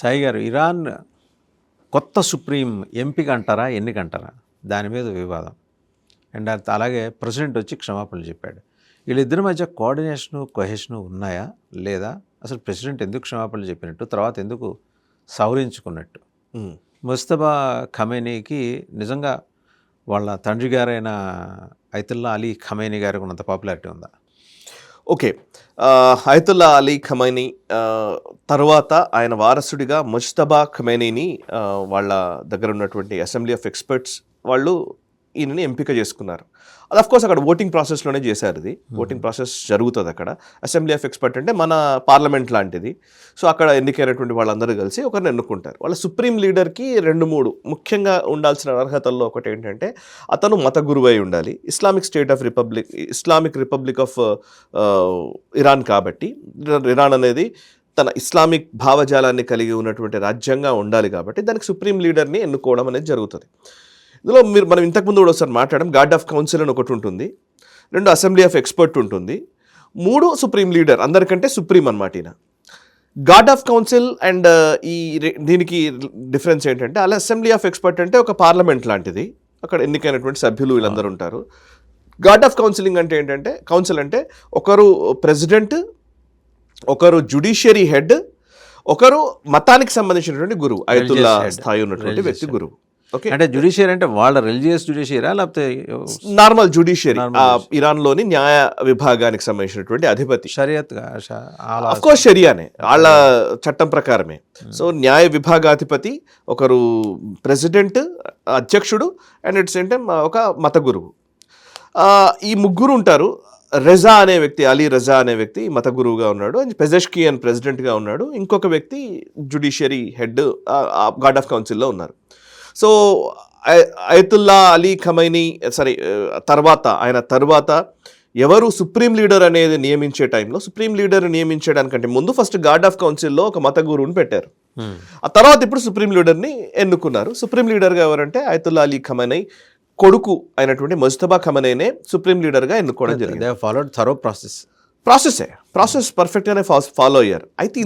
సాయి గారు, ఇరాన్ కొత్త సుప్రీం ఎంపిక అంటారా, ఎన్నికంటారా? దాని మీద వివాదం. అండ్ అలాగే ప్రెసిడెంట్ వచ్చి క్షమాపణలు చెప్పాడు. వీళ్ళిద్దరి మధ్య కోఆర్డినేషను, కొహెషను ఉన్నాయా లేదా? అసలు ప్రెసిడెంట్ ఎందుకు క్షమాపణలు చెప్పినట్టు, తర్వాత ఎందుకు సవరించుకున్నట్టు? ముస్తఫా ఖమేనీకి నిజంగా వాళ్ళ తండ్రి గారైన అయతుల్లా అలీ ఖమేనీ గారికి ఉన్నంత పాపులారిటీ ఉందా? ఓకే, అయతుల్లా అలీ ఖమేనీ తర్వాత ఆయన వారసుడిగా ముజ్తబా ఖమేనీని వాళ్ళ దగ్గర ఉన్నటువంటి అసెంబ్లీ ఆఫ్ ఎక్స్పర్ట్స్ వాళ్ళు ఈయనని ఎంపిక చేసుకున్నారు. అది అఫ్కోర్స్ అక్కడ ఓటింగ్ ప్రాసెస్లోనే చేశారు. ఇది ఓటింగ్ ప్రాసెస్ జరుగుతుంది అక్కడ. అసెంబ్లీ ఆఫ్ ఎక్స్పర్ట్ అంటే మన పార్లమెంట్ లాంటిది. సో అక్కడ ఎన్నికైనటువంటి వాళ్ళందరూ కలిసి ఒకరిని ఎన్నుకుంటారు. వాళ్ళ సుప్రీం లీడర్కి 2-3 ముఖ్యంగా ఉండాల్సిన అర్హతల్లో ఒకటి ఏంటంటే అతను మత గురువై ఉండాలి. ఇస్లామిక్ రిపబ్లిక్ ఆఫ్ ఇరాన్ కాబట్టి, ఇరాన్ అనేది తన ఇస్లామిక్ భావజాలాన్ని కలిగి ఉన్నటువంటి రాజ్యంగా ఉండాలి కాబట్టి దానికి సుప్రీం లీడర్ని ఎన్నుకోవడం అనేది జరుగుతుంది. ఇందులో మనం ఇంతకుముందు కూడా ఒకసారి మాట్లాడడం, గార్డ్ ఆఫ్ కౌన్సిల్ అని ఒకటి ఉంటుంది, 2 అసెంబ్లీ ఆఫ్ ఎక్స్పర్ట్ ఉంటుంది, 3 సుప్రీం లీడర్, అందరికంటే సుప్రీం అన్నమాట ఈయన. గార్డ్ ఆఫ్ కౌన్సిల్ అండ్ దీనికి డిఫరెన్స్ ఏంటంటే, అలా అసెంబ్లీ ఆఫ్ ఎక్స్పర్ట్ అంటే ఒక పార్లమెంట్ లాంటిది, అక్కడ ఎన్నికైనటువంటి సభ్యులు వీళ్ళందరూ ఉంటారు. గార్డ్ ఆఫ్ కౌన్సిలింగ్ అంటే ఏంటంటే, కౌన్సిల్ అంటే ఒకరు ప్రెసిడెంట్, ఒకరు జ్యుడిషియరీ హెడ్, ఒకరు మతానికి సంబంధించినటువంటి గురువు, అయతుల్లా స్థాయి ఉన్నటువంటి వ్యక్తి గురువు. ఓకే, అంటే జ్యుడిషియరీ అంటే వాళ్ళ రిలీజియస్ జ్యుడిషియరా లేకపోతే నార్మల్ జ్యుడిషియరీ? ఇరాన్లోని న్యాయ విభాగానికి సంబంధించినటువంటి అధిపతి. షరియత్ అఫ్కోర్స్ షరియానే, వాళ్ళ చట్టం ప్రకారమే. సో న్యాయ విభాగాధిపతి ఒకరు ప్రెసిడెంట్, అధ్యక్షుడు, అండ్ ఇట్స్ ఏంటంటే ఒక మత గురువు. ఈ ముగ్గురు ఉంటారు. రెజా అనే వ్యక్తి, అలీ రెజా అనే వ్యక్తి మత గురువుగా ఉన్నాడు, అండ్ పెజెష్కియన్ ప్రెసిడెంట్గా ఉన్నాడు. ఇంకొక వ్యక్తి జ్యుడిషియరీ హెడ్, గార్డ్ ఆఫ్ కౌన్సిల్లో ఉన్నారు. సో అయతుల్లా అలీ ఖమైనీ ఆయన తర్వాత ఎవరు సుప్రీం లీడర్ అనేది నియమించే టైంలో, సుప్రీం లీడర్ నియమించడానికంటే ముందు ఫస్ట్ గార్డ్ ఆఫ్ కౌన్సిల్లో ఒక మత గురువుని పెట్టారు. ఆ తర్వాత ఇప్పుడు సుప్రీం లీడర్ని ఎన్నుకున్నారు. సుప్రీం లీడర్గా ఎవరంటే అయతుల్లా అలీ ఖమైనీ కొడుకు అయినటువంటి ముజ్తబా ఖమనేనే సుప్రీం లీడర్గా ఎన్నుకోవడం జరిగింది. ప్రాసెస్ పర్ఫెక్ట్గానే ఫాలో అయ్యారు. అయితే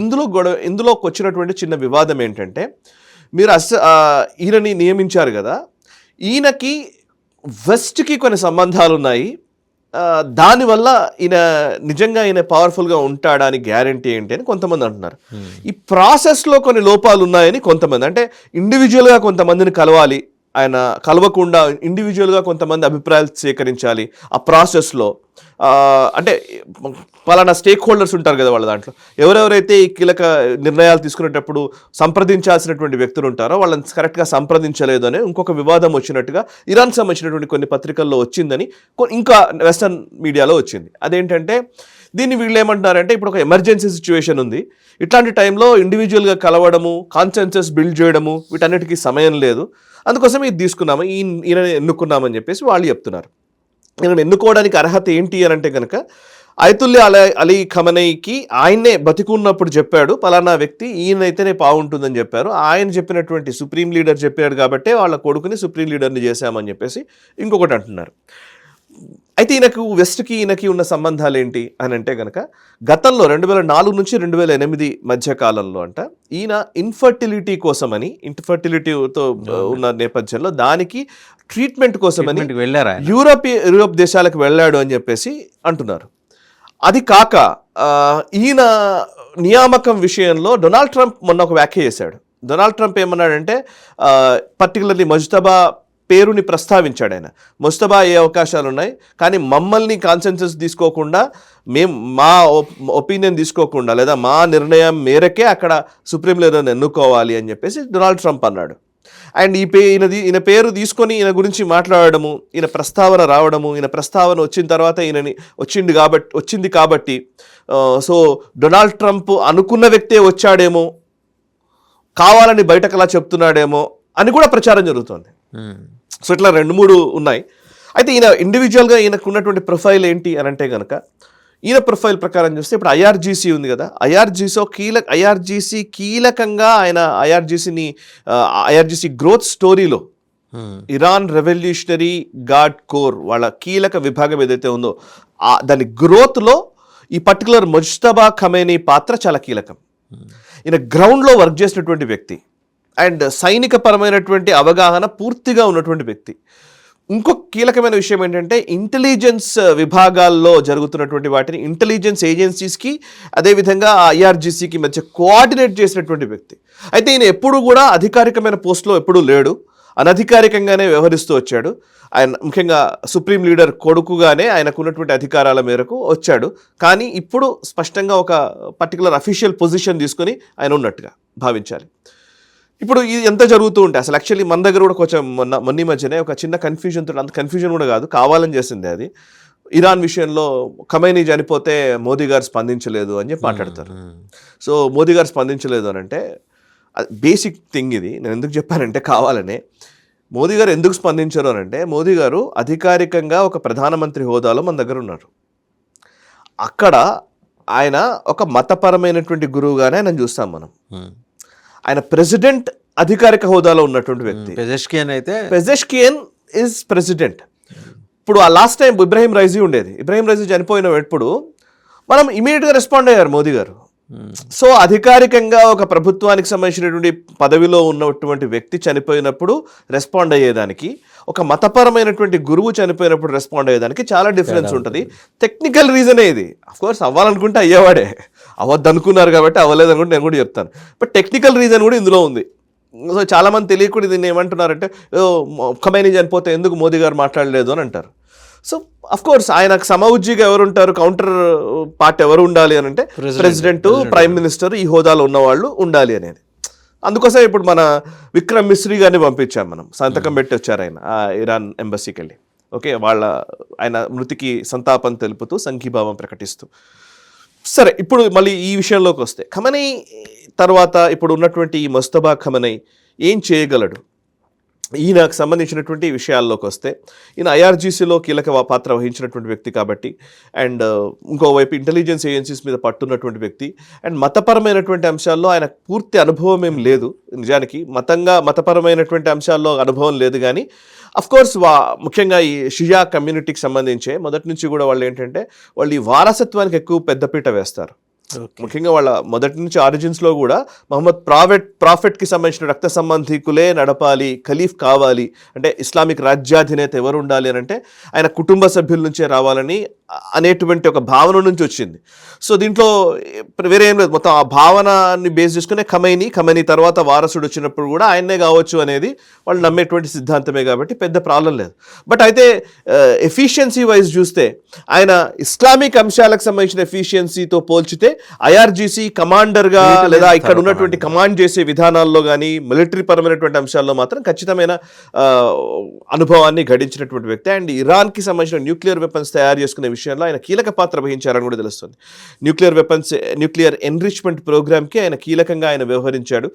ఇందులోకి వచ్చినటువంటి చిన్న వివాదం ఏంటంటే, మీరు ఈయనని నియమించారు కదా, ఈయనకి వెస్ట్కి కొన్ని సంబంధాలు ఉన్నాయి, దానివల్ల నిజంగా ఈయన పవర్ఫుల్గా ఉంటాడని గ్యారంటీ ఏంటి అని కొంతమంది అంటున్నారు. ఈ ప్రాసెస్లో కొన్ని లోపాలు ఉన్నాయని కొంతమంది, అంటే ఇండివిజువల్గా కొంతమందిని కలవాలి, ఆయన కలవకుండా ఇండివిజువల్గా కొంతమంది అభిప్రాయాలు సేకరించాలి ఆ ప్రాసెస్లో. అంటే పలానా స్టేక్ హోల్డర్స్ ఉంటారు కదా వాళ్ళ దాంట్లో, ఎవరెవరైతే ఈ కీలక నిర్ణయాలు తీసుకునేటప్పుడు సంప్రదించాల్సినటువంటి వ్యక్తులు ఉంటారో వాళ్ళని కరెక్ట్గా సంప్రదించలేదు అని ఇంకొక వివాదం వచ్చినట్టుగా ఇరాన్ సంబంధించినటువంటి కొన్ని పత్రికల్లో వచ్చిందని, ఇంకా వెస్టర్న్ మీడియాలో వచ్చింది. అదేంటంటే, దీన్ని వీళ్ళు ఏమంటున్నారంటే, ఇప్పుడు ఒక ఎమర్జెన్సీ సిచ్యువేషన్ ఉంది, ఇట్లాంటి టైంలో ఇండివిజువల్గా కలవడము, కాన్సెన్సస్ బిల్డ్ చేయడము, వీటన్నిటికీ సమయం లేదు, అందుకోసం ఇది తీసుకున్నాము, ఈయన ఎన్నుకున్నామని చెప్పేసి వాళ్ళు చెప్తున్నారు. ఈయన ఎన్నుకోవడానికి అర్హత ఏంటి అని అంటే కనుక, అయతుల్లా అలీ ఖమనేయికి ఆయన్నే బతికున్నప్పుడు చెప్పాడు, పలానా వ్యక్తి ఈయనైతేనే బాగుంటుందని చెప్పారు. ఆయన చెప్పినటువంటి సుప్రీం లీడర్ చెప్పాడు కాబట్టి వాళ్ళ కొడుకుని సుప్రీం లీడర్ని చేశామని చెప్పేసి ఇంకొకటి అంటున్నారు. అయితే ఈయనకి ఉన్న సంబంధాలు ఏంటి అని అంటే కనుక, గతంలో 2004 నుంచి 2008 మధ్య కాలంలో అంట ఈయన ఇన్ఫర్టిలిటీతో ఉన్న నేపథ్యంలో దానికి ట్రీట్మెంట్ కోసమని వెళ్ళారా, యూరోప్ దేశాలకు వెళ్ళాడు అని చెప్పేసి అంటున్నారు. అది కాక ఈయన నియామకం విషయంలో డొనాల్డ్ ట్రంప్ మొన్న ఒక వ్యాఖ్య చేశాడు. డొనాల్డ్ ట్రంప్ ఏమన్నాడంటే, పర్టికులర్లీ ముజ్తబా పేరుని ప్రస్తావించాడు. ఆయన ముజ్తబా ఏ అవకాశాలు ఉన్నాయి, కానీ మమ్మల్ని కాన్సెన్సస్ తీసుకోకుండా, మా ఒపీనియన్ తీసుకోకుండా, లేదా మా నిర్ణయం మేరకే అక్కడ సుప్రీం లీడర్ని ఎన్నుకోవాలి అని చెప్పేసి డొనాల్డ్ ట్రంప్ అన్నాడు. అండ్ ఈయన పేరు తీసుకొని ఈయన గురించి మాట్లాడడము, ఈయన ప్రస్తావన రావడము, ఈయన ప్రస్తావన వచ్చిన తర్వాత వచ్చింది కాబట్టి సో డొనాల్డ్ ట్రంప్ అనుకున్న వ్యక్తే వచ్చాడేమో, కావాలని బయటకలా చెప్తున్నాడేమో అని కూడా ప్రచారం జరుగుతోంది. సో ఇట్లా 2-3 ఉన్నాయి. అయితే ఈయన ఇండివిజువల్గా ఈయనకు ఉన్నటువంటి ప్రొఫైల్ ఏంటి అని అంటే కనుక, ఈయన ప్రొఫైల్ ప్రకారం చూస్తే ఇప్పుడు ఐఆర్జీసీ ఉంది కదా, ఐఆర్జీసీ కీలకంగా ఆయన ఐఆర్జీసీ గ్రోత్ స్టోరీలో ఇరాన్ రెవల్యూషనరీ గార్డ్ కోర్ వాళ్ళ కీలక విభాగం ఏదైతే ఉందో దాని గ్రోత్లో ఈ పర్టికులర్ ముజ్తబా ఖమేనీ పాత్ర చాలా కీలకం. ఈయన గ్రౌండ్లో వర్క్ చేసినటువంటి వ్యక్తి అండ్ సైనిక పరమైనటువంటి అవగాహన పూర్తిగా ఉన్నటువంటి వ్యక్తి. ఇంకొక కీలకమైన విషయం ఏంటంటే ఇంటెలిజెన్స్ విభాగాల్లో జరుగుతున్నటువంటి వాటిని ఇంటెలిజెన్స్ ఏజెన్సీస్కి అదేవిధంగా ఐఆర్జీసీకి మధ్య కోఆర్డినేట్ చేసినటువంటి వ్యక్తి. అయితే ఈయన ఎప్పుడు కూడా అధికారికమైన పోస్ట్లో ఎప్పుడూ లేడు, అనధికారికంగానే వ్యవహరిస్తూ వచ్చాడు. ఆయన ముఖ్యంగా సుప్రీం లీడర్ కొడుకుగానే ఆయనకు ఉన్నటువంటి అధికారాల మేరకు వచ్చాడు. కానీ ఇప్పుడు స్పష్టంగా ఒక పర్టికులర్ అఫీషియల్ పొజిషన్ తీసుకొని ఆయన ఉన్నట్టుగా భావించాలి. ఇప్పుడు ఇది ఎంత జరుగుతూ ఉంటే అసలు యాక్చువల్లీ మన దగ్గర కూడా కొంచెం మొన్న మధ్యనే ఒక చిన్న కన్ఫ్యూజన్తో, అంత కన్ఫ్యూజన్ కూడా కాదు, కావాలని చేసింది అది. ఇరాన్ విషయంలో ఖమైనీ చనిపోతే మోదీ గారు స్పందించలేదు అని చెప్పి మాట్లాడతారు. సో మోదీ గారు స్పందించలేదు అని అంటే బేసిక్ థింగ్ ఇది. నేను ఎందుకు చెప్పానంటే కావాలనే మోదీ గారు ఎందుకు స్పందించారు అని అంటే, మోదీ గారు అధికారికంగా ఒక ప్రధానమంత్రి హోదాలో మన దగ్గర ఉన్నారు. అక్కడ ఆయన ఒక మతపరమైనటువంటి గురువుగానే ఆయన చూస్తాం మనం. ఆయన ప్రెసిడెంట్ అధికారిక హోదాలో ఉన్నటువంటి వ్యక్తి. Pezeshkian is president. ఇప్పుడు ఆ లాస్ట్ టైం ఇబ్రాహీం రైజీ ఉండేది. ఇబ్రాహీం రైజీ చనిపోయినప్పుడు మనం ఇమీడియట్గా రెస్పాండ్ అయ్యారు మోదీ గారు. సో అధికారికంగా ఒక ప్రభుత్వానికి సంబంధించినటువంటి పదవిలో ఉన్నటువంటి వ్యక్తి చనిపోయినప్పుడు రెస్పాండ్ అయ్యేదానికి, ఒక మతపరమైనటువంటి గురువు చనిపోయినప్పుడు రెస్పాండ్ అయ్యేదానికి చాలా డిఫరెన్స్ ఉంటుంది. టెక్నికల్ రీజనే ఇది. అఫ్కోర్స్ అవ్వాలనుకుంటే అయ్యేవాడే, అవద్దు అనుకున్నారు కాబట్టి అవ్వలేదు అనుకుంటే నేను కూడా చెప్తాను. బట్ టెక్నికల్ రీజన్ కూడా ఇందులో ఉంది. సో చాలామంది తెలియకుండా దీన్ని ఏమంటున్నారంటే, ఖమైనీ చనిపోతే ఎందుకు మోదీ గారు మాట్లాడలేదు అని అంటారు. సో అఫ్కోర్స్ ఆయనకు సమవుజ్జిగా ఎవరు ఉంటారు, కౌంటర్ పార్ట్ ఎవరు ఉండాలి అని అంటే ప్రెసిడెంట్, ప్రైమ్ మినిస్టర్, ఈ హోదాలో ఉన్నవాళ్ళు ఉండాలి అనేది. అందుకోసం ఇప్పుడు మన విక్రమ్ మిశ్రీ గారిని పంపించాం మనం, సంతకం పెట్టి వచ్చారు ఆయన ఇరాన్ ఎంబసీకి వెళ్ళి. ఓకే, ఆయన మృతికి సంతాపం తెలుపుతూ సంఘీభావం ప్రకటిస్తూ. సరే, ఇప్పుడు మళ్ళీ ఈ విషయంలోకి వస్తే ఖమనీ తర్వాత ఇప్పుడు ఉన్నటువంటి ఈ ముస్తఫా ఖమనీ ఏం చేయగలడు? ఈయనకు సంబంధించినటువంటి విషయాల్లోకి వస్తే, ఈయన ఐఆర్జీసీలో కీలక పాత్ర వహించినటువంటి వ్యక్తి కాబట్టి, అండ్ ఇంకోవైపు ఇంటెలిజెన్స్ ఏజెన్సీస్ మీద పట్టున్నటువంటి వ్యక్తి, అండ్ మతపరమైనటువంటి అంశాల్లో ఆయన పూర్తి అనుభవం ఏం లేదు. నిజానికి మతపరమైనటువంటి అంశాల్లో అనుభవం లేదు. కానీ అఫ్కోర్స్ ముఖ్యంగా ఈ షియా కమ్యూనిటీకి సంబంధించే మొదటి నుంచి కూడా వాళ్ళు ఏంటంటే వాళ్ళు ఈ వారసత్వానికి ఎక్కువ పెద్దపీట వేస్తారు. ముఖ్యంగా వాళ్ళ మొదటి నుంచి ఆరిజిన్స్లో కూడా మహమ్మద్ ప్రాఫెట్కి సంబంధించిన రక్త సంబంధికులే నడపాలి, ఖలీఫ్ కావాలి అంటే ఇస్లామిక్ రాజ్యాధినేత ఎవరు ఉండాలి అని అంటే ఆయన కుటుంబ సభ్యుల నుంచే రావాలని అనేటువంటి ఒక భావన నుంచి వచ్చింది. సో దీంట్లో వేరే ఏం లేదు, మొత్తం ఆ భావనని బేస్ చేసుకునే ఖమైనీ తర్వాత వారసుడు వచ్చినప్పుడు కూడా ఆయన్నే కావచ్చు అనేది వాళ్ళు నమ్మేటువంటి సిద్ధాంతమే కాబట్టి పెద్ద ప్రాబ్లం లేదు. బట్ అయితే ఎఫిషియన్సీ వైజ్ చూస్తే ఆయన ఇస్లామిక్ అంశాలకు సంబంధించిన ఎఫిషియన్సీతో పోల్చితే ఐఆర్జీసీ కమాండర్గా లేదా ఇక్కడ ఉన్నటువంటి కమాండ్ చేసే విధానాల్లో కానీ మిలిటరీ పరమైనటువంటి అంశాల్లో మాత్రం ఖచ్చితమైన అనుభవాన్ని గడించినటువంటి వ్యక్తి. అండ్ ఇరాన్కి సంబంధించిన న్యూక్లియర్ వెపన్స్ తయారు చేసుకునే విషయంలో ఆయన కీలక పాత్ర వహించారని కూడా తెలుస్తుంది. న్యూక్లియర్ ఎన్రిచ్మెంట్ ప్రోగ్రామ్కి ఆయన కీలకంగా ఆయన వ్యవహరించాడు.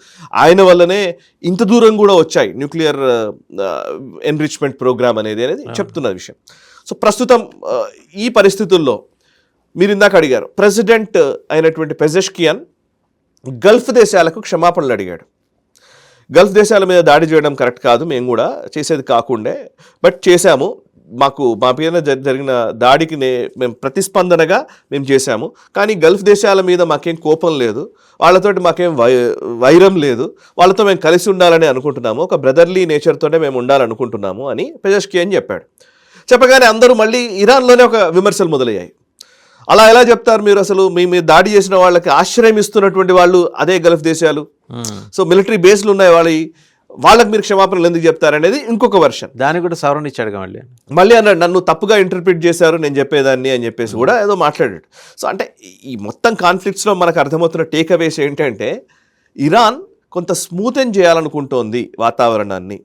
ఆయన వల్లనే ఇంత దూరం కూడా వచ్చాయి న్యూక్లియర్ ఎన్రిచ్మెంట్ ప్రోగ్రామ్ అనేది చెప్తున్న విషయం. సో ప్రస్తుతం ఈ పరిస్థితుల్లో మీరు ఇందాక అడిగారు, ప్రెసిడెంట్ అయినటువంటి పెజెష్కియన్ గల్ఫ్ దేశాలకు క్షమాపణలు అడిగాడు. గల్ఫ్ దేశాల మీద దాడి చేయడం కరెక్ట్ కాదు, మేము కూడా చేసేది కాకుండే, బట్ చేశాము. మా పైన జరిగిన దాడికి మేము ప్రతిస్పందనగా మేము చేశాము. కానీ గల్ఫ్ దేశాల మీద మాకేం కోపం లేదు, వాళ్ళతోటి మాకేం వైరం లేదు, వాళ్ళతో మేము కలిసి ఉండాలని అనుకుంటున్నాము, ఒక బ్రదర్లీ నేచర్తోనే మేము ఉండాలనుకుంటున్నాము అని పెజెష్కియన్ చెప్పాడు. చెప్పగానే అందరూ మళ్ళీ ఇరాన్లోనే ఒక విమర్శలు మొదలయ్యాయి. అలా ఎలా చెప్తారు మీరు, అసలు మీ మీద దాడి చేసిన వాళ్ళకి ఆశ్రయం ఇస్తున్నటువంటి వాళ్ళు అదే గల్ఫ్ దేశాలు, సో మిలిటరీ బేస్లు ఉన్నాయి వాళ్ళకి మీరు క్షమాపణలు ఎందుకు చెప్తారనేది ఇంకొక వర్షన్. దానికి కూడా సవరణ ఇచ్చాడు మళ్ళీ అన్నాడు, నన్ను తప్పుగా ఇంటర్ప్రిట్ చేశారు నేను చెప్పేదాన్ని అని చెప్పేసి కూడా ఏదో మాట్లాడాడు. సో అంటే ఈ మొత్తం కాన్ఫ్లిక్ట్స్లో మనకు అర్థమవుతున్న టేక్అవేస్ ఏంటంటే ఇరాన్ కొంత స్మూతెన్ చేయాలనుకుంటోంది వాతావరణాన్ని,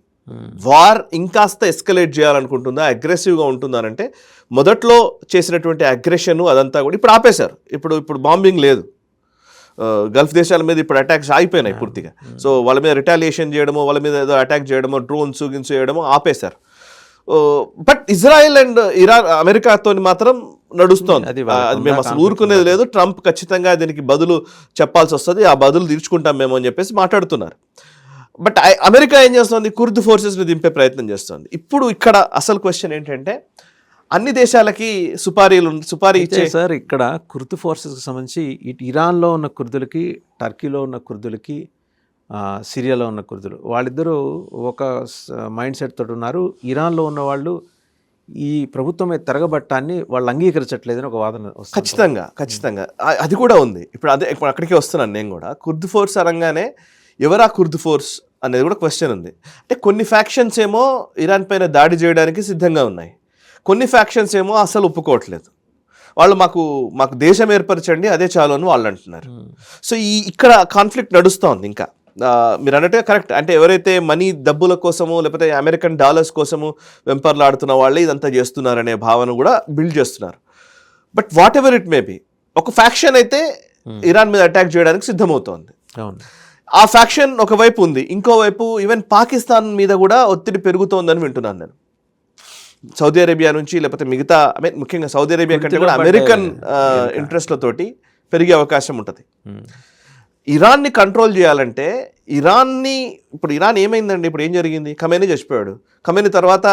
వార్ ఇంకాస్త ఎస్కలేట్ చేయాలనుకుంటుందా, అగ్రెసివ్గా ఉంటుందా అంటే మొదట్లో చేసినటువంటి అగ్రెషన్ అదంతా కూడా ఇప్పుడు ఆపేశారు. ఇప్పుడు బాంబింగ్ లేదు గల్ఫ్ దేశాల మీద, ఇప్పుడు అటాక్స్ ఆగిపోయినాయి పూర్తిగా. సో వాళ్ళ మీద రిటాలియేషన్ చేయడమో, వాళ్ళ మీద ఏదో అటాక్ చేయడమో, డ్రోన్స్ చేయడమో ఆపేశారు. బట్ ఇజ్రాయెల్ అండ్ అమెరికాతో మాత్రం నడుస్తోంది. అది మేము అసలు ఊరుకునేది లేదు, ట్రంప్ ఖచ్చితంగా దీనికి బదులు చెప్పాల్సి వస్తుంది, ఆ బదులు తీర్చుకుంటాం మేము అని చెప్పేసి మాట్లాడుతున్నారు. బట్ అమెరికా ఏం చేస్తుంది, కుర్ద్ ఫోర్సెస్ని దింపే ప్రయత్నం చేస్తుంది. ఇప్పుడు ఇక్కడ అసలు క్వశ్చన్ ఏంటంటే అన్ని దేశాలకి సుపారీ ఇచ్చే సార్ ఇక్కడ కుర్దు ఫోర్సెస్కి సంబంధించి ఇటు ఇరాన్లో ఉన్న కుర్దులకి, టర్కీలో ఉన్న కుర్దులకి, సిరియాలో ఉన్న కుర్దులు వాళ్ళిద్దరూ ఒక మైండ్ సెట్ తోటి ఉన్నారు. ఇరాన్లో ఉన్న వాళ్ళు ఈ ప్రభుత్వం మీద తిరగబట్టాన్ని వాళ్ళు అంగీకరించట్లేదని ఒక వాదన వస్తుంది. ఖచ్చితంగా అది కూడా ఉంది. ఇప్పుడు అక్కడికే వస్తున్నాను నేను కూడా. కుర్దు ఫోర్స్ అనగానే ఎవరా కుర్దు ఫోర్స్ అనేది కూడా క్వశ్చన్ ఉంది. అంటే కొన్ని ఫ్యాక్షన్స్ ఏమో ఇరాన్ పైన దాడి చేయడానికి సిద్ధంగా ఉన్నాయి, కొన్ని ఫ్యాక్షన్స్ ఏమో అసలు ఒప్పుకోవట్లేదు. వాళ్ళు మాకు దేశం ఏర్పరచండి అదే చాలు అని వాళ్ళు అంటున్నారు. సో ఇక్కడ కాన్ఫ్లిక్ట్ నడుస్తోంది ఇంకా. మీరు అన్నట్టుగా కరెక్ట్. అంటే ఎవరైతే మనీ డబ్బుల కోసము లేకపోతే అమెరికన్ డాలర్స్ కోసము వెంపర్లాడుతున్న వాళ్ళే ఇదంతా చేస్తున్నారనే భావన కూడా బిల్డ్ చేస్తున్నారు. But what ever it may be, ఒక ఫ్యాక్షన్ అయితే ఇరాన్ మీద అటాక్ చేయడానికి సిద్ధమవుతోంది. ఆ ఫ్యాక్షన్ ఒకవైపు ఉంది, ఇంకోవైపు ఈవెన్ పాకిస్తాన్ మీద కూడా ఒత్తిడి పెరుగుతోందని వింటున్నాను నేను. సౌదీ అరేబియా నుంచి లేకపోతే మిగతా ముఖ్యంగా సౌదీ అరేబియా కంటే కూడా అమెరికన్ ఇంట్రెస్ట్లతోటి పెరిగే అవకాశం ఉంటుంది. ఇరాన్ని కంట్రోల్ చేయాలంటే ఇప్పుడు ఇరాన్ ఏమైందండి, ఇప్పుడు ఏం జరిగింది? ఖమేనీ చచ్చిపోయాడు. ఖమేనీ తర్వాత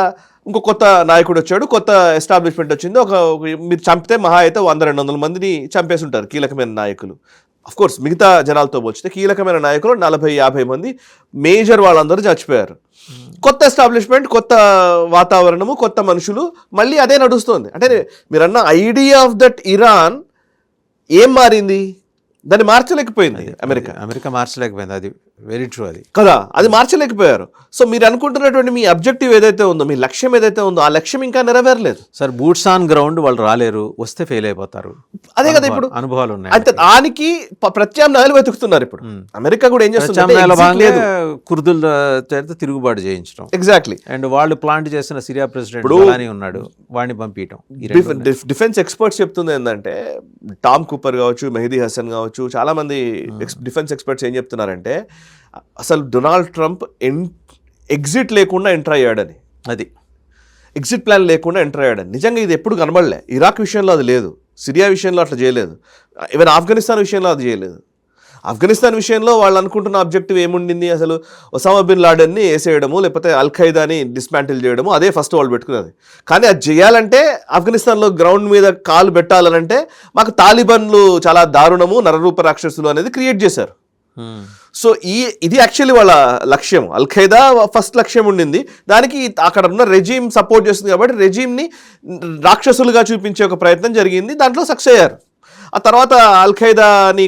ఇంకో కొత్త నాయకుడు వచ్చాడు, కొత్త ఎస్టాబ్లిష్మెంట్ వచ్చింది. మీరు చంపితే మహా అయితే 100-200 మందిని చంపేసి ఉంటారు కీలకమైన నాయకులు. కోర్స్ మిగతా జనాలతో పోల్చితే కీలకమైన నాయకులు 40-50 మంది మేజర్ వాళ్ళందరూ చచ్చిపోయారు. కొత్త ఎస్టాబ్లిష్మెంట్, కొత్త వాతావరణము, కొత్త మనుషులు, మళ్ళీ అదే నడుస్తుంది. అంటే మీరన్న ఐడియా ఆఫ్ దట్ ఇరాన్ ఏం మారింది? దాన్ని మార్చలేకపోయింది అమెరికా మార్చలేకపోయింది. అది వెరీ ట్రూ అది కదా, అది మార్చలేకపోయారు. సో మీరు అనుకుంటున్నటువంటి మీ అబ్జెక్టివ్ ఏదైతే ఉందో, మీ లక్ష్యం ఏదైతే ఉందో, ఆ లక్ష్యం ఇంకా నెరవేరలేదు సార్. బూట్స్ ఆన్ గ్రౌండ్ వాళ్ళు రాలేరు, వస్తే ఫెయిల్ అయిపోతారు. అదే కదా ఇప్పుడు అనుభవాలు ఉన్నాయి. అంటే దానికి ప్రత్యామ్నాయాలు వెతుకుతున్నారు. ఇప్పుడు అమెరికా కూడా ఏం చేస్తుంది, కుర్దుల చేత తిరుగుబాటు చేయించడం. ఎగ్జాక్ట్లీ. అండ్ వాళ్ళు ప్లాంట్ చేసిన సిరియా ప్రెసిడెంట్ ఉన్నాడు, వాడిని పంపించడం. డిఫెన్స్ ఎక్స్పర్ట్స్ చెప్తుంది ఏంటంటే, టామ్ కూపర్ కావచ్చు, మెహదీ హసన్ కావచ్చు, చాలా మంది డిఫెన్స్ ఎక్స్పర్ట్స్ ఏం చెప్తున్నారంటే, అసలు డొనాల్డ్ ట్రంప్ ఎగ్జిట్ లేకుండా ఎంటర్ అయ్యాడని, అది ఎగ్జిట్ ప్లాన్ లేకుండా ఎంటర్ అయ్యాడని. నిజంగా ఇది ఎప్పుడు కనబడలే. ఇరాక్ విషయంలో అది లేదు, సిరియా విషయంలో అట్లా చేయలేదు, ఈవెన్ ఆఫ్ఘనిస్తాన్ విషయంలో అది చేయలేదు. ఆఫ్ఘనిస్తాన్ విషయంలో వాళ్ళు అనుకుంటున్న ఆబ్జెక్టివ్ ఏముండింది? అసలు ఒసామా బిన్ లాడెన్ని వేసేయడము, లేకపోతే అల్ ఖైదాని డిస్మాంటిల్ చేయడము, అదే ఫస్ట్ వాళ్ళు పెట్టుకున్నది. కానీ అది చేయాలంటే ఆఫ్ఘనిస్తాన్లో గ్రౌండ్ మీద కాలు పెట్టాలనంటే మాకు తాలిబాన్లు చాలా దారుణము, నరరూప రాక్షసులు అనేది క్రియేట్ చేశారు. సో ఇది యాక్చువల్లీ వాళ్ళ లక్ష్యం. అల్ ఖైదా ఫస్ట్ లక్ష్యం ఉండింది, దానికి అక్కడ ఉన్న రెజీమ్ సపోర్ట్ చేస్తుంది కాబట్టి రెజీమ్ని రాక్షసులుగా చూపించే ఒక ప్రయత్నం జరిగింది, దాంట్లో సక్సెస్ అయ్యారు. ఆ తర్వాత అల్ ఖైదాని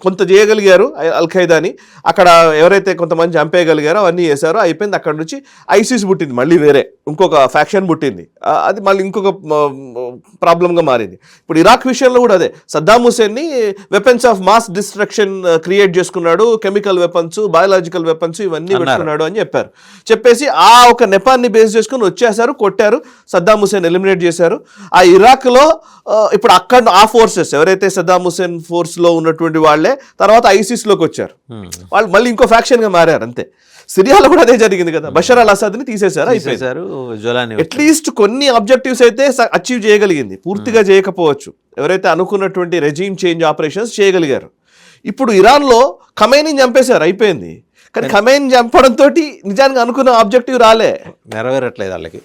కొంత చేయగలిగారు. అల్ ఖైదాని అక్కడ ఎవరైతే కొంతమంది చంపేయగలిగారో అవన్నీ చేశారో, అయిపోయింది. అక్కడ నుంచి ఐసిస్ పుట్టింది, మళ్ళీ వేరే ఇంకొక ఫ్యాక్షన్ పుట్టింది, అది మళ్ళీ ఇంకొక ప్రాబ్లంగా మారింది. ఇప్పుడు ఇరాక్ విషయంలో కూడా అదే. సద్దాం హుసేన్ని weapons of mass destruction create చేసుకున్నాడు, కెమికల్ వెపన్స్, బయాలజికల్ వెపన్స్ ఇవన్నీ పెట్టుకున్నాడు అని చెప్పేసి ఆ ఒక నెపాన్ని బేస్ చేసుకుని వచ్చేసారు, కొట్టారు, సద్దాం హుసేన్ ఎలిమినేట్ చేశారు. ఆ ఇరాక్లో ఇప్పుడు అక్కడ ఆ ఫోర్సెస్ ఎవరైతే సద్దాం హుసేన్ ఫోర్స్లో ఉన్నటువంటి వాళ్ళే తర్వాత ఐసిస్లోకి వచ్చారు. వాళ్ళు మళ్ళీ ఇంకో ఫ్యాక్షన్గా మారారు అంతే. సిరియాలో కూడా అదే జరిగింది కదా, బషర్ అల్ అసాద్ని తీసేశారు, అయిపోయారు. అట్లీస్ట్ కొన్ని ఆబ్జెక్టివ్స్ అయితే అచీవ్ చేయగలిగింది, పూర్తిగా చేయకపోవచ్చు. ఎవరైతే అనుకున్నటువంటి రెజీమ్ చేంజ్ ఆపరేషన్స్ చేయగలిగారు. ఇప్పుడు ఇరాన్లో ఖమేనీని చంపేశారు, అయిపోయింది. కానీ ఖమేనీ చంపడంతో నిజానికి అనుకున్న ఆబ్జెక్టివ్ నెరవేరట్లేదు వాళ్ళకి.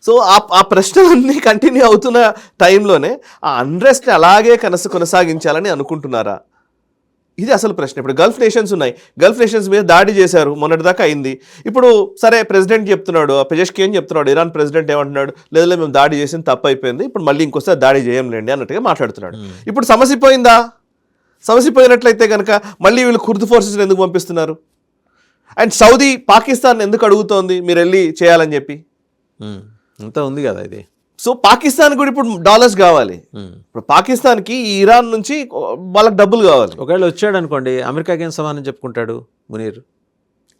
సో ఆ ప్రశ్నలన్నీ కంటిన్యూ అవుతున్న టైంలోనే ఆ అన్రెస్ట్ని అలాగే కొనసాగించాలని అనుకుంటున్నారా? ఇది అసలు ప్రశ్న. ఇప్పుడు గల్ఫ్ నేషన్స్ ఉన్నాయి, గల్ఫ్ నేషన్స్ మీద దాడి చేశారు, మొన్నటిదాకా అయింది. ఇప్పుడు సరే ప్రెసిడెంట్ చెప్తున్నాడు, పెజెష్కియన్ చెప్తున్నాడు, ఇరాన్ ప్రెసిడెంట్ ఏమంటున్నాడు, లేదా మేము దాడి చేసింది తప్పు అయిపోయింది, ఇప్పుడు మళ్ళీ ఇంకోసారి దాడి చేయంలేండి అన్నట్టుగా మాట్లాడుతున్నాడు. ఇప్పుడు సమస్య పోయిందా? సమస్య పోయినట్లయితే కనుక మళ్ళీ వీళ్ళు కుర్దు ఫోర్సెస్ని ఎందుకు పంపిస్తున్నారు? అండ్ సౌదీ పాకిస్తాన్ ఎందుకు అడుగుతోంది మీరు వెళ్ళి చేయాలని చెప్పి? అంతా ఉంది కదా ఇది. సో పాకిస్తాన్ కూడా ఇప్పుడు డాలర్స్ కావాలి. ఇప్పుడు పాకిస్తాన్కి ఈ ఇరాన్ నుంచి వాళ్ళకి డబ్బులు కావాలి. ఒకవేళ వచ్చాడు అనుకోండి, అమెరికాకి ఏం సమాధానం చెప్పుకుంటాడు మునీర్?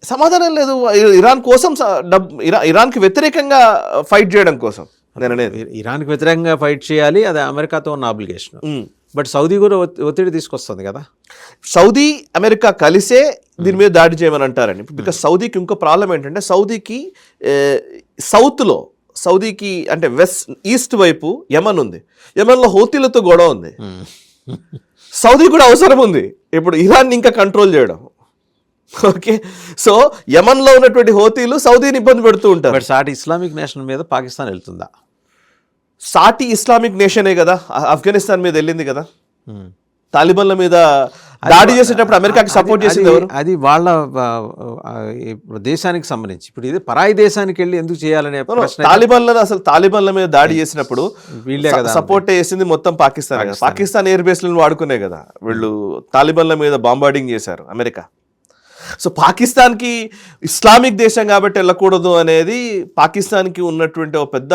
సమాధానం లేదు. ఇరాన్ కోసం ఇరాన్కి వ్యతిరేకంగా ఫైట్ చేయడం కోసం నేను అనేది. ఇరాన్కి వ్యతిరేకంగా ఫైట్ చేయాలి, అది అమెరికాతో ఉన్న ఆబ్లిగేషన్. బట్ సౌదీ కూడా ఒత్తిడి తీసుకొస్తుంది కదా. సౌదీ అమెరికా కలిసే దీని మీద దాడి చేయమని అంటారని. బికాస్ సౌదీకి ఇంకో ప్రాబ్లం ఏంటంటే, సౌదీకి అంటే ఈస్ట్ వైపు యమన్ ఉంది, యమన్లో హౌతీలతో గొడవ ఉంది. సౌదీ కూడా అవసరం ఉంది ఇప్పుడు ఇరాన్ ఇంకా కంట్రోల్ చేయడం. ఓకే, సో యమన్లో ఉన్నటువంటి హౌతీలు సౌదీని ఇబ్బంది పెడుతూ ఉంటారు. బట్ సాటి ఇస్లామిక్ నేషన్ మీద పాకిస్తాన్ వెళ్తుందా? సాటి ఇస్లామిక్ నేషనే కదా ఆఫ్ఘనిస్తాన్ మీద వెళ్ళింది కదా, తాలిబాన్ల మీద దాడి చేసేటప్పుడు అమెరికాకి సపోర్ట్ చేసింది ఎవరు? అది వాళ్ళ ఇప్పుడు దేశానికి సంబంధించి. ఇప్పుడు ఇది పరాయి దేశానికి వెళ్ళి ఎందుకు చేయాలనే ప్రశ్న. తాలిబాన్ల మీద దాడి చేసినప్పుడు వీళ్ళే కదా సపోర్ట్ చేసింది మొత్తం పాకిస్తాన్ కదా. పాకిస్తాన్ ఎయిర్ బేస్లను వాడుకునే కదా వీళ్ళు తాలిబాన్ల మీద బాంబార్డింగ్ చేశారు అమెరికా. సో పాకిస్తాన్కి ఇస్లామిక్ దేశం కాబట్టి వెళ్ళకూడదు అనేది పాకిస్తాన్కి ఉన్నటువంటి ఒక పెద్ద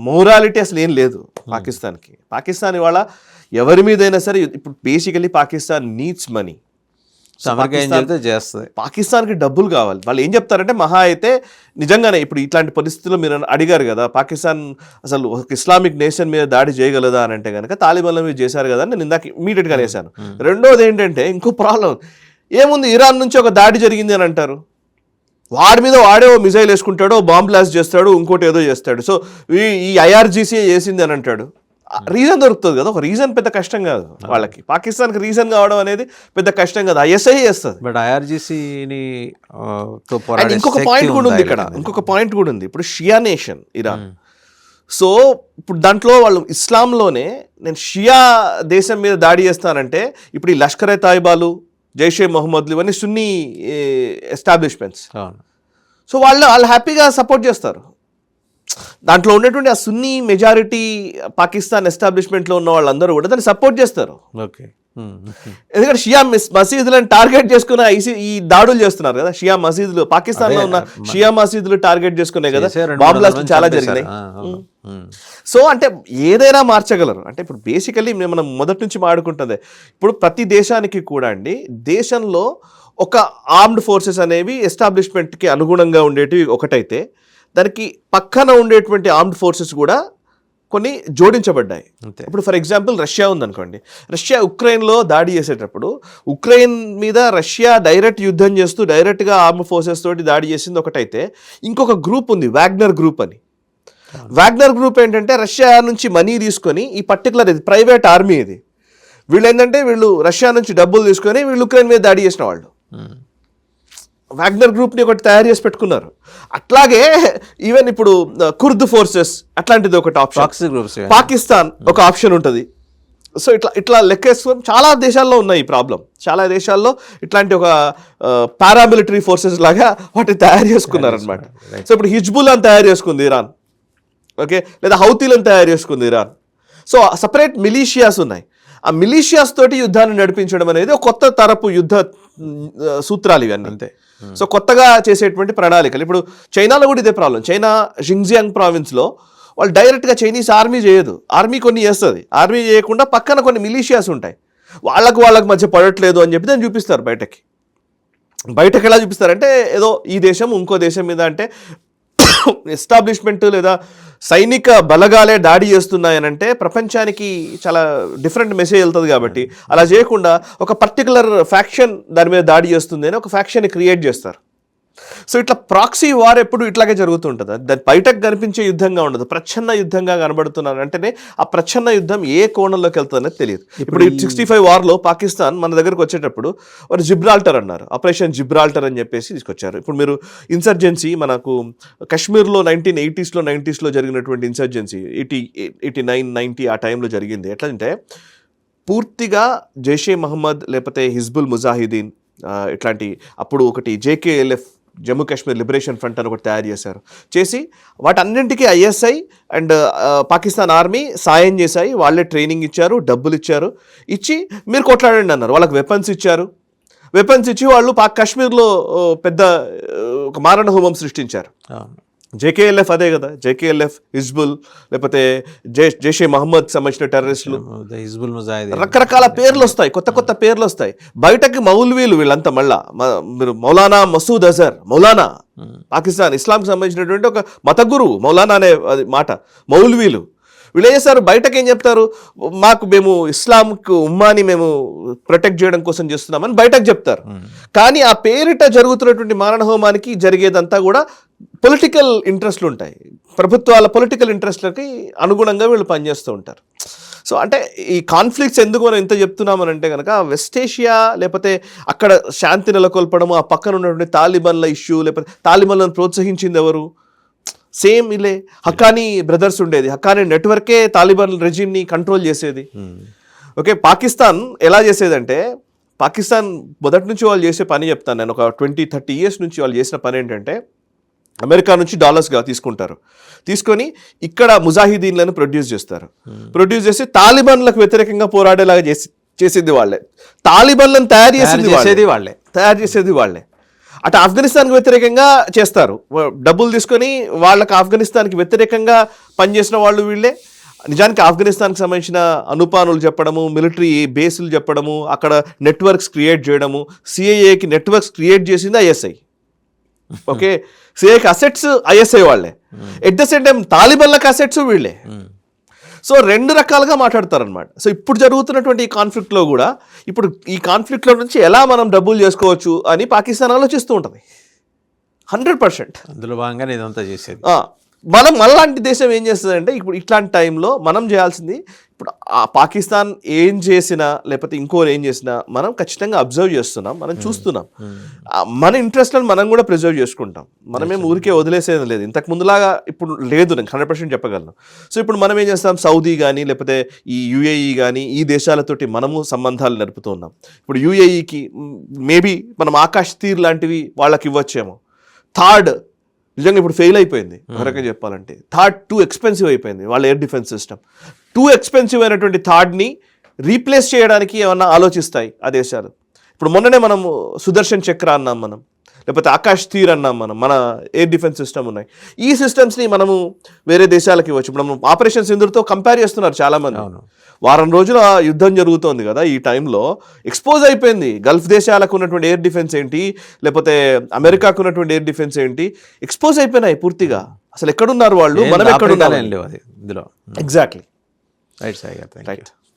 మోరాలిటీ అసలు ఏం లేదు పాకిస్తాన్కి. పాకిస్తాన్ ఇవాళ ఎవరి మీదైనా సరే ఇప్పుడు బేసికలీ పాకిస్తాన్ నీడ్స్ మనీ. పాకిస్తాన్కి డబ్బులు కావాలి. వాళ్ళు ఏం చెప్తారంటే మహా అయితే నిజంగానే ఇప్పుడు ఇట్లాంటి పరిస్థితుల్లో మీరు అడిగారు కదా పాకిస్తాన్ అసలు ఒక ఇస్లామిక్ నేషన్ మీద దాడి చేయగలదా అని అంటే కనుక తాలిబాన్ల మీద చేశారు కదా అని నేను ఇందాక ఇమీడియట్గా వేశాను. రెండోది ఏంటంటే ఇంకో ప్రాబ్లం ఏముంది, ఇరాన్ నుంచి ఒక దాడి జరిగింది అని అంటారు, వాడి మీద వాడే ఓ మిజైల్ వేసుకుంటాడు, బాంబ్ బ్లాస్ట్ చేస్తాడు, ఇంకోటి ఏదో చేస్తాడు. సో ఈ IRGC చేసింది అని అంటాడు. రీజన్ దొరుకుతుంది కదా, ఒక రీజన్ పెద్ద కష్టం కాదు వాళ్ళకి. పాకిస్తాన్కి రీజన్ కావడం అనేది పెద్ద కష్టం కాదు, ISI చేస్తుంది. బట్ IRGCని ఇంకొక పాయింట్ కూడా ఉంది ఇక్కడ, ఇంకొక పాయింట్ కూడా ఉంది. ఇప్పుడు షియా నేషన్ ఇరాన్. సో ఇప్పుడు దాంట్లో వాళ్ళు ఇస్లాంలోనే నేను షియా దేశం మీద దాడి చేస్తానంటే ఇప్పుడు ఈ లష్కర్-ఏ తాయిబాలు, జైషే మొహమ్మద్లు ఇవన్నీ సున్నీ ఎస్టాబ్లిష్మెంట్స్. సో వాళ్ళు హ్యాపీగా సపోర్ట్ చేస్తారు. దాంట్లో ఉన్నటువంటి ఆ సున్నీ మెజారిటీ పాకిస్తాన్ ఎస్టాబ్లిష్మెంట్లో ఉన్న వాళ్ళందరూ కూడా దాన్ని సపోర్ట్ చేస్తారు. ఓకే, ఎందుకంటే షియా మసీదులను టార్గెట్ చేసుకుని ఈ దాడులు చేస్తున్నారు కదా. షియా మసీదులు పాకిస్తాన్లో ఉన్న షియా మసీదులు టార్గెట్ చేసుకునే కదా బాంబ్ బ్లాస్ట్ చాలా జరిగినాయి. సో అంటే ఏదైనా మార్చగలరు. అంటే ఇప్పుడు బేసికలీ మనం మొదటి నుంచి మాట్లాడుకుంటుంది ఇప్పుడు ప్రతి దేశానికి కూడా అండి, దేశంలో ఒక ఆర్మ్డ్ ఫోర్సెస్ అనేవి ఎస్టాబ్లిష్మెంట్కి అనుగుణంగా ఉండేటివి ఒకటైతే దానికి పక్కన ఉండేటువంటి ఆర్మ్డ్ ఫోర్సెస్ కూడా కొన్ని జోడించబడ్డాయి. ఇప్పుడు ఫర్ ఎగ్జాంపుల్ రష్యా ఉందనుకోండి, రష్యా ఉక్రెయిన్లో దాడి చేసేటప్పుడు ఉక్రెయిన్ మీద రష్యా డైరెక్ట్ యుద్ధం చేస్తూ డైరెక్ట్గా ఆర్మ్ ఫోర్సెస్ తోటి దాడి చేసింది ఒకటైతే, ఇంకొక గ్రూప్ ఉంది వాగ్నర్ గ్రూప్ అని. వాగ్నర్ గ్రూప్ ఏంటంటే రష్యా నుంచి మనీ తీసుకొని ఈ పర్టికులర్ ఇది ప్రైవేట్ ఆర్మీ ఇది, వీళ్ళు ఏంటంటే వీళ్ళు రష్యా నుంచి డబ్బులు తీసుకొని వీళ్ళు ఉక్రెయిన్ మీద దాడి చేసిన వాళ్ళు. వాగ్నర్ గ్రూప్ని ఒకటి తయారు చేసి పెట్టుకున్నారు. అట్లాగే ఈవెన్ ఇప్పుడు కుర్ద్ ఫోర్సెస్ అట్లాంటిది ఒకటి ఆప్షన్, పాకిస్తాన్ ఒక ఆప్షన్ ఉంటుంది. సో ఇట్లా లెక్కేసుకొని చాలా దేశాల్లో ఉన్నాయి ఈ ప్రాబ్లం. చాలా దేశాల్లో ఇట్లాంటి ఒక పారామిలిటరీ ఫోర్సెస్ లాగా వాటిని తయారు చేసుకున్నారు అనమాట. సో ఇప్పుడు హిజ్బుల్లాని తయారు చేసుకుంది ఇరాన్, ఓకే, లేదా హౌతీలను తయారు చేసుకుంది ఇరాన్. సో సపరేట్ మిలీషియాస్ ఉన్నాయి. ఆ మిలీషియాస్ తోటి యుద్ధాన్ని నడిపించడం అనేది ఒక కొత్త తరపు యుద్ధ సూత్రాలు ఇవన్నీ. అంతే. సో కొత్తగా చేసేటువంటి ప్రణాళికలు. ఇప్పుడు చైనాలో కూడా ఇదే ప్రాబ్లం. చైనా షింగ్జియాంగ్ ప్రావిన్స్లో వాళ్ళు డైరెక్ట్గా చైనీస్ ఆర్మీ చేయదు, ఆర్మీ కొన్ని చేస్తుంది. ఆర్మీ చేయకుండా పక్కన కొన్ని మిలీషియాస్ ఉంటాయి, వాళ్ళకు మధ్య పడట్లేదు అని చెప్పి దాన్ని చూపిస్తారు బయటకి. బయటకు ఎలా చూపిస్తారంటే ఏదో ఈ దేశం ఇంకో దేశం మీద అంటే ఎస్టాబ్లిష్మెంట్ లేదా సైనిక బలగాలే దాడి చేస్తున్నాయనంటే ప్రపంచానికి చాలా డిఫరెంట్ మెసేజ్ వెళ్తుంది. కాబట్టి అలా చేయకుండా ఒక పర్టికులర్ ఫ్యాక్షన్ దాని మీద దాడి చేస్తుంది అని ఒక ఫ్యాక్షన్ క్రియేట్ చేస్తారు. సో ఇట్లా ప్రాక్సీ వార్ ఎప్పుడు ఇట్లాగే జరుగుతుంటుంది. దాని బయటకు కనిపించే యుద్ధంగా ఉండదు, ప్రచ్ఛన్న యుద్ధంగా కనబడుతున్నారు. అంటేనే ఆ ప్రచ్ఛన్న యుద్ధం ఏ కోణంలోకి వెళ్తుందనేది తెలియదు. ఇప్పుడు 65 వార్లో పాకిస్తాన్ మన దగ్గరకు వచ్చేటప్పుడు వారు జిబ్రాల్టర్ అన్నారు, ఆపరేషన్ జిబ్రాల్టర్ అని చెప్పేసి తీసుకొచ్చారు. ఇప్పుడు మీరు ఇన్సర్జెన్సీ మనకు కాశ్మీర్లో 1980s-90s జరిగినటువంటి ఇన్సర్జెన్సీ 89, 90 ఆ టైంలో జరిగింది. ఎట్లా అంటే పూర్తిగా జైషే మహమ్మద్ లేకపోతే హిజ్బుల్ ముజాహిదీన్ ఇట్లాంటి అప్పుడు ఒకటి JKLF Jammu Kashmir liberation front అని ఒకటి తయారు చేశారు. చేసి వాటన్నింటికీ ISI అండ్ పాకిస్తాన్ ఆర్మీ సాయం చేశాయి. వాళ్ళే ట్రైనింగ్ ఇచ్చారు, డబ్బులు ఇచ్చారు, ఇచ్చి మీరు కొట్లాడండి అన్నారు. వాళ్ళకి వెపన్స్ ఇచ్చారు. వెపన్స్ ఇచ్చి వాళ్ళు కాశ్మీర్లో పెద్ద ఒక మారణ హోమం సృష్టించారు. JKLF అదే కదా, JKLF, హిజ్బుల్ లేకపోతే జైషే మహమ్మద్ సంబంధించిన టెర్రరిస్టులు, హిజ్బుల్ ముజాహిదీన్, రకరకాల పేర్లు వస్తాయి, కొత్త పేర్లు వస్తాయి. బయటకి మౌల్వీలు వీళ్ళంతా మళ్ళా మీరు మౌలానా మసూద్ అజర్, మౌలానా పాకిస్తాన్ ఇస్లాంకి సంబంధించినటువంటి ఒక మత గురువు మౌలానా అనే మాట, మౌల్వీలు వీళ్ళు ఏం చేస్తారు, బయటకు ఏం చెప్తారు, మేము ఇస్లాంకు ఉమ్మాని మేము ప్రొటెక్ట్ చేయడం కోసం చేస్తున్నామని బయటకు చెప్తారు. కానీ ఆ పేరిట జరుగుతున్నటువంటి మారణ హోమానికి జరిగేదంతా కూడా పొలిటికల్ ఇంట్రెస్ట్లు ఉంటాయి. ప్రభుత్వాల పొలిటికల్ ఇంట్రెస్ట్లకి అనుగుణంగా వీళ్ళు పనిచేస్తూ ఉంటారు. సో అంటే ఈ కాన్ఫ్లిక్ట్స్ ఎందుకు మనం ఇంత చెప్తున్నామనంటే కనుక వెస్ట్ ఏషియా లేకపోతే అక్కడ శాంతి నెలకొల్పడము, ఆ పక్కన ఉన్నటువంటి తాలిబాన్ల ఇష్యూ, లేకపోతే తాలిబాన్లను ప్రోత్సహించింది ఎవరు, సేమ్ ఇలే హక్కానీ బ్రదర్స్ ఉండేది. హక్కానీ నెట్వర్కే తాలిబాన్ రెజిమ్ని కంట్రోల్ చేసేది. ఓకే, పాకిస్తాన్ ఎలా చేసేదంటే, పాకిస్తాన్ మొదటి నుంచి వాళ్ళు చేసే పని చెప్తాను నేను, ఒక 20-30 ఇయర్స్ నుంచి వాళ్ళు చేసిన పని ఏంటంటే, అమెరికా నుంచి డాలర్స్గా తీసుకుంటారు, తీసుకొని ఇక్కడ ముజాహిదీన్లను ప్రొడ్యూస్ చేస్తారు. ప్రొడ్యూస్ చేసి తాలిబాన్లకు వ్యతిరేకంగా పోరాడేలాగా చేసేది వాళ్ళే. తాలిబాన్లను తయారు చేసేది వాళ్ళే. అటు ఆఫ్ఘనిస్తాన్కి వ్యతిరేకంగా చేస్తారు, డబ్బులు తీసుకొని వాళ్ళకి ఆఫ్ఘనిస్తాన్కి వ్యతిరేకంగా పనిచేసిన వాళ్ళు వీళ్ళే. నిజానికి ఆఫ్ఘనిస్తాన్కి సంబంధించిన అనుపానులు చెప్పడము, మిలిటరీ బేసులు చెప్పడము, అక్కడ నెట్వర్క్స్ క్రియేట్ చేయడము, సిఐఏకి నెట్వర్క్స్ క్రియేట్ చేసింది ఐఎస్ఐ. ఓకే, సిఐకి అసెట్స్ ఐఎస్ఐ వాళ్ళే, ఎట్ ద సేమ్ టైం తాలిబాన్లకు అసెట్స్ వీళ్ళే. సో రెండు రకాలుగా మాట్లాడతారనమాట. సో ఇప్పుడు జరుగుతున్నటువంటి ఈ కాన్ఫ్లిక్ట్లో కూడా, ఇప్పుడు ఈ కాన్ఫ్లిక్ట్లో నుంచి ఎలా మనం డబ్బులు చేసుకోవచ్చు అని పాకిస్తాన్ ఆలోచిస్తూ ఉంటుంది 100%. అందులో భాగంగానే ఇదంతా చేసేది. మనం మనలాంటి దేశం ఏం చేస్తుందంటే, ఇప్పుడు ఇట్లాంటి టైంలో మనం చేయాల్సింది, ఇప్పుడు ఆ పాకిస్తాన్ ఏం చేసినా లేకపోతే ఇంకోరు ఏం చేసినా మనం ఖచ్చితంగా అబ్జర్వ్ చేస్తున్నాం, మనం చూస్తున్నాం. మన ఇంట్రెస్ట్లను మనం కూడా ప్రిజర్వ్ చేసుకుంటాం. మనమేం ఊరికే వదిలేసేది లేదు, ఇంతకు ముందులాగా ఇప్పుడు లేదు, నేను 100% చెప్పగలను. సో ఇప్పుడు మనం ఏం చేస్తాం, సౌదీ కానీ లేకపోతే ఈ యుఏఈ కానీ ఈ దేశాలతోటి మనము సంబంధాలు నడుపుతూ ఉన్నాం. ఇప్పుడు యుఏఈకి మేబీ మనం ఆకాశ్ తీర్ లాంటివి వాళ్ళకి ఇవ్వచ్చేమో. థర్డ్ నిజంగా ఇప్పుడు ఫెయిల్ అయిపోయింది ఒక రకంగా చెప్పాలంటే. థర్డ్ టూ ఎక్స్పెన్సివ్ అయిపోయింది వాళ్ళ air defence system. Too expensive అయినటువంటి థర్డ్ని రీప్లేస్ చేయడానికి ఏమన్నా ఆలోచిస్తాయి ఆ దేశాలు. ఇప్పుడు మొన్ననే మనము సుదర్శన్ చక్ర అన్నాం మనం, లేకపోతే ఆకాశ్ తీర్ అన్నాం మనం, మన ఎయిర్ డిఫెన్స్ సిస్టమ్ ఉన్నాయి. ఈ సిస్టమ్స్ని మనము వేరే దేశాలకు ఇవ్వచ్చు. ఇప్పుడు మనం ఆపరేషన్ సింధూర్తో కంపేర్ చేస్తున్నారు చాలామంది. వారం రోజుల యుద్ధం జరుగుతోంది కదా, ఈ టైంలో ఎక్స్పోజ్ అయిపోయింది గల్ఫ్ దేశాలకు ఉన్నటువంటి ఎయిర్ డిఫెన్స్ ఏంటి, లేకపోతే అమెరికాకు ఉన్నటువంటి ఎయిర్ డిఫెన్స్ ఏంటి, ఎక్స్పోజ్ అయిపోయినాయి పూర్తిగా. అసలు ఎక్కడున్నారు వాళ్ళు, మనం ఎక్కడున్నాం. ఇందులో ఎగ్జాక్ట్లీ. రైట్ సాయి గారు, థాంక్యూ. రైట్.